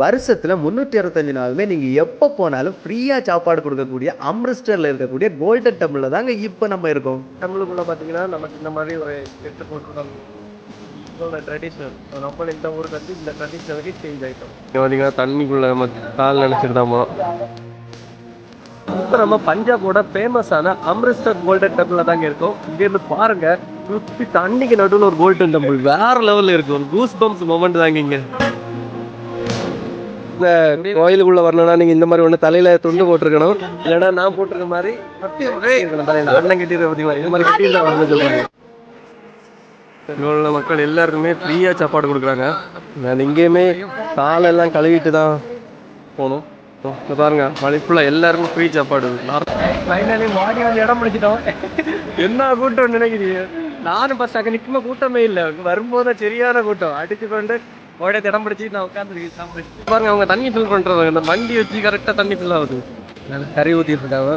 வருஷத்துல 365 நாளுமே நீங்க எப்ப போனாலும் ஃப்ரீயா சாப்பாடு குடுக்கக்கூடிய அம்ரிஸ்டர்ல இருக்கக்கூடிய கோல்டன் டெம்பிள்ல தாங்க இப்ப நம்ம இருக்கோம். தமிழுக்குள்ள பார்த்தீங்கன்னா, நமக்கு இந்த மாரி ஒரு கெட்டு போட்டுருக்காங்க. இதோட ட்ரெடிஷனல். நம்ம இந்த ஊருக்கு வந்து இந்த ட்ரெடிஷனலுக்கு சேஞ்ச் ஆயிட்டோம். இங்க பார்த்தீங்கன்னா, தண்ணிக்குள்ள நம்ம கால் நனைச்சிட்டு தான் போனோம். இப்ப நம்ம பஞ்சாபோட ஃபேமஸான அம்ரிஸ்டர் கோல்டன் டெம்பிள்ல தாங்க இருக்கோம். இங்கேருந்து பாருங்க, சுத்தி தண்ணிக்கு நடுவுல ஒரு கோல்டன் டெம்பிள் வேற லெவல்ல இருக்கு. ஒரு கூஸ் பம்ப்ஸ் மொமெண்ட் தாங்க இங்க. இந்த கோயிலுக்குள்ள வரணும்னா நீங்க இந்த மாதிரி ஒண்ணு தலையில துண்டு போட்டிருக்கணும். இல்லைன்னா நான் போட்டிருக்க மாதிரி அண்ணன் கட்டிருக்க பார்த்தீங்களா, இந்த மாதிரி கட்டிட்டு தான் வரணும் சொல்லுவாங்க. இங்க உள்ள மக்கள் எல்லாருக்குமே ஃப்ரீயா சாப்பாடு கொடுக்குறாங்க. நான் எங்கேயுமே காலெல்லாம் கழுவிட்டு தான் போகணும். இங்க பாருங்க, மலைக்குள்ள எல்லாருக்கும் ஃப்ரீ சாப்பாடு. ஃபைனலி மாடி வந்து இடம் பிடிச்சிட்டோம். என்ன கூட்டம் நினைக்கிறீங்க? நானும் பஸ் அங்கே நிற்கும்போது கூட்டமே இல்லை, வரும்போது சரியான கூட்டம் அடிச்சு கொண்டு ஓட இடம் பிடிச்சி நான் உட்காந்து பாருங்க. அவங்க தண்ணி ஃபில் பண்றாங்க, இந்த வண்டி வச்சு கரெக்டாக தண்ணி ஃபில் ஆகுது. கறி ஊற்றிட்டு இருக்காங்க,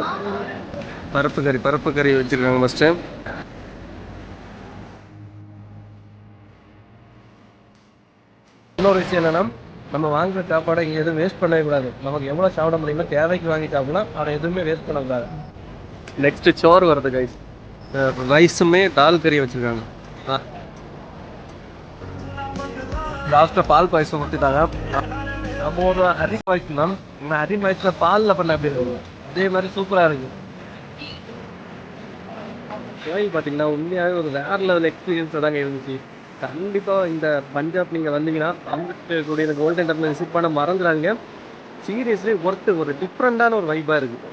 பருப்பு கறி வச்சிருக்காங்க ஃபர்ஸ்ட். இன்னொரு விஷயம் என்னன்னா, நம்ம வாங்குற சாப்பாடை இங்கே எதுவும் வேஸ்ட் பண்ணவே கூடாது. நமக்கு எவ்வளோ சாப்பிட முடியுமோ தேவைக்கு வாங்கி சாப்பிடலாம், அதை எதுவுமே வேஸ்ட் பண்ணக்கூடாது. நெக்ஸ்ட் சோறு வருது கைஸ். ரைஸுமே தால் கறி வச்சிருக்காங்க. லாஸ்ட்டில் பால் பாயசம் ஊற்றிட்டாங்க. நம்ம ஒரு அரி பாயசம் தான். இந்த அரி பாயசம் பாலில் பண்ண அப்படி இருக்கும், அதே மாதிரி சூப்பராக இருக்கு. கோயில் பார்த்தீங்கன்னா உண்மையாகவே ஒரு வேற லெவல் எக்ஸ்பீரியன்ஸாக தாங்க இருந்துச்சு. கண்டிப்பாக இந்த பஞ்சாப் நீங்கள் வந்தீங்கன்னா அமிர்தக்கூடிய இந்த கோல்டன் டெம்பிள் விசிட் பண்ண மறந்துடாதீங்க. சீரியஸ்லி ஒர்த்து, ஒரு டிஃப்ரெண்டான ஒரு வைப்பாக இருக்குது.